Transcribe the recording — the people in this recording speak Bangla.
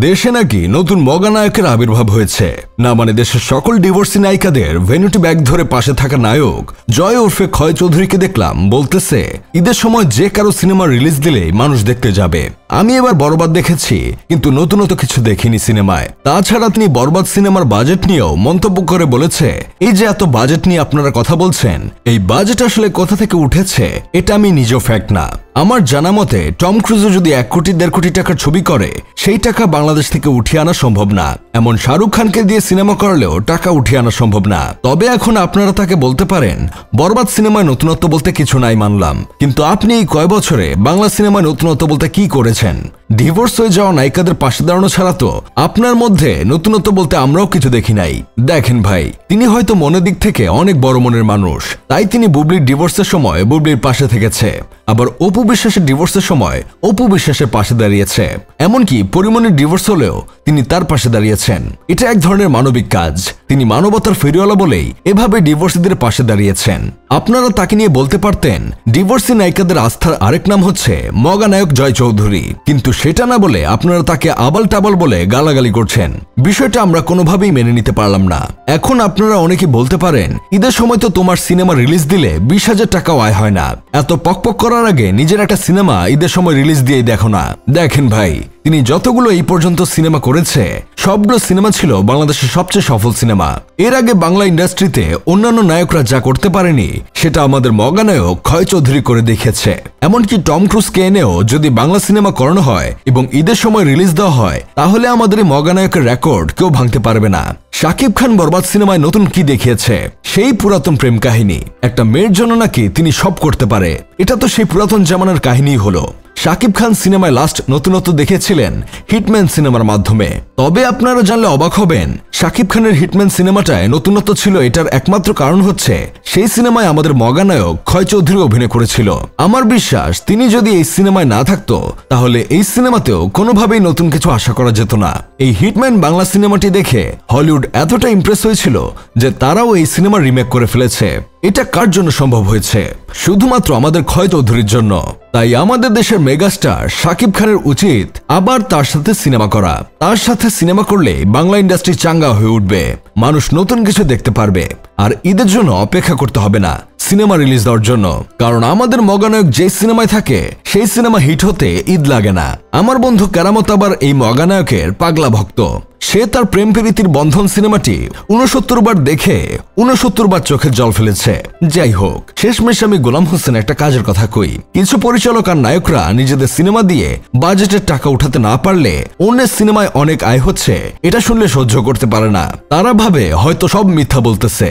দেশে নাকি নতুন মগা নায়কের আবির্ভাব হয়েছে। না মানে দেশের সকল ডিভোর্সি নায়িকাদের ভ্যানিটি ব্যাগ ধরে পাশে থাকা নায়ক জয় ওরফে ক্ষয় চৌধুরীকে দেখলাম বলতেছে ঈদের সময় যে কারো সিনেমা রিলিজ দিলেই মানুষ দেখতে যাবে। আমি এবার বরবাদ দেখেছি, কিন্তু নতুনত কিছু দেখিনি সিনেমায়। তাছাড়া তিনি বরবাদ সিনেমার বাজেট নিয়েও মন্তব্য করে বলেছে, এই যে এত বাজেট নিয়ে আপনারা কথা বলছেন, এই বাজেট আসলে কোথা থেকে উঠেছে এটা আমি নিজেও ফ্যাক্ট না। আমার জানা মতে টম ক্রুজও যদি 1 কোটি 1.5 কোটি টাকার ছবি করে, সেই টাকা বাংলাদেশ থেকে উঠিয়ে আনা সম্ভব না। এমন শাহরুখ খানকে দিয়ে সিনেমা করলেও টাকা উঠিয়ে আনা সম্ভব না। তবে এখন আপনারা তাকে বলতে পারেন বরবাদ সিনেমায় নতুনত্ব বলতে কিছু নাই মানলাম, কিন্তু আপনি এই কয় বছরে বাংলা সিনেমায় নতুনত্ব বলতে কি করেছেন? ডিভোর্স হয়ে যাওয়া নায়িকাদের পাশে দাঁড়ানো ছাড়া তো আপনার মধ্যে নতুনত্ব বলতে আমরাও কিছু দেখি নাই। দেখেন ভাই, তিনি হয়তো মনের দিক থেকে অনেক বড় মনের মানুষ, তাই তিনি বুবলির ডিভোর্সের সময় বুবলির পাশে থেকেছে, আবার অপু বিশ্বাসের ডিভোর্সের সময় অপু বিশ্বাসের পাশে দাঁড়িয়েছে। এমনকি পরিমণির ডিভোর্স হলেও তিনি তার পাশে দাঁড়িয়েছেন। এটা এক ধরনের মানবিক কাজ। তিনি মানবতার ফেরিওয়ালা বলেই এভাবে ডিভোর্সীদের পাশে দাঁড়িয়েছেন। আপনারা তাকে নিয়ে বলতে পারতেন ডিভোর্সি নায়িকাদের আস্থার আরেক নাম হচ্ছে মগা নায়ক জয় চৌধুরী, কিন্তু সেটা না বলে আপনারা তাকে আবাল টাবাল বলে গালাগালি করছেন। বিষয়টা আমরা কোনোভাবেই মেনে নিতে পারলাম না। এখন আপনারা অনেকে বলতে পারেন ঈদের সময় তো তোমার সিনেমা রিলিজ দিলে 20,000 টাকাও আয় হয় না, এত পকপক করার আগে নিজের একটা সিনেমা ঈদের সময় রিলিজ দিয়েই দেখো না। দেখেন ভাই, তিনি যতগুলো এই পর্যন্ত সিনেমা করেছে সবগুলো সিনেমা ছিল বাংলাদেশের সবচেয়ে সফল সিনেমা। এর আগে বাংলা ইন্ডাস্ট্রিতে অন্যান্য নায়করা যা করতে পারেনি সেটা আমাদের মগা নায়ক ক্ষয় চৌধুরী করে দেখিয়েছে। এমনকি টম ক্রুজকে এনেও যদি বাংলা সিনেমা করানো হয় এবং ঈদের সময় রিলিজ দেওয়া হয়, তাহলে আমাদের এই মগা নায়কের রেকর্ড কেউ ভাঙতে পারবে না। শাকিব খান বরবাদ সিনেমায় নতুন কি দেখিয়েছে? সেই পুরাতন প্রেম কাহিনী। একটা মেয়ের জন্য নাকি তিনি সব করতে পারে। এটা তো সেই পুরাতন জামানার কাহিনী হলো। শাকিব খান সিনেমায় লাস্ট নতুনত্ব দেখেছিলেন হিটম্যান সিনেমার মাধ্যমে। তবে আপনারা জানলে অবাক হবেন, শাকিব খানের হিটম্যান সিনেমাটায় নতুনত্ব ছিল, এটার একমাত্র কারণ হচ্ছে সেই সিনেমায় আমাদের মগা নায়ক ক্ষয় চৌধুরী অভিনয় করেছিল। আমার বিশ্বাস তিনি যদি এই সিনেমায় না থাকতো তাহলে এই সিনেমাতেও কোনোভাবেই নতুন কিছু আশা করা যেত না। এই হিটম্যান বাংলা সিনেমাটি দেখে হলিউড এতটা ইমপ্রেস হয়েছিল যে তারাও এই সিনেমা রিমেক করে ফেলেছে। এটা কার জন্য সম্ভব হয়েছে? শুধুমাত্র আমাদের ক্ষয় চৌধুরীর জন্য। তাই আমাদের দেশের মেগাস্টার শাকিব খানের উচিত আবার তার সাথে সিনেমা করা। তার সাথে সিনেমা করলে বাংলা ইন্ডাস্ট্রি চাঙ্গা হয়ে উঠবে, মানুষ নতুন কিছু দেখতে পারবে, আর ঈদের জন্য অপেক্ষা করতে হবে না সিনেমা রিলিজ দেওয়ার জন্য। কারণ আমাদের মগা নায়ক যে সিনেমায় থাকে সেই সিনেমা হিট হতে ঈদ লাগে না। আমার বন্ধু কেরামত আবার এই মগা নায়কের পাগলা ভক্ত। সে তার প্রেম প্রীতির বন্ধন সিনেমাটি 69 বার দেখে 69 বার চোখে জল ফেলেছে। যাই হোক, শেষমেশ আমি গোলাম হোসেন একটা কাজের কথা কই, কিছু পরিচালক আর নায়করা নিজেদের সিনেমা দিয়ে বাজেটের টাকা উঠাতে না পারলে অন্যের সিনেমায় অনেক আয় হচ্ছে এটা শুনলে সহ্য করতে পারে না। তারা ভাবে হয়তো সব মিথ্যা বলতেছে।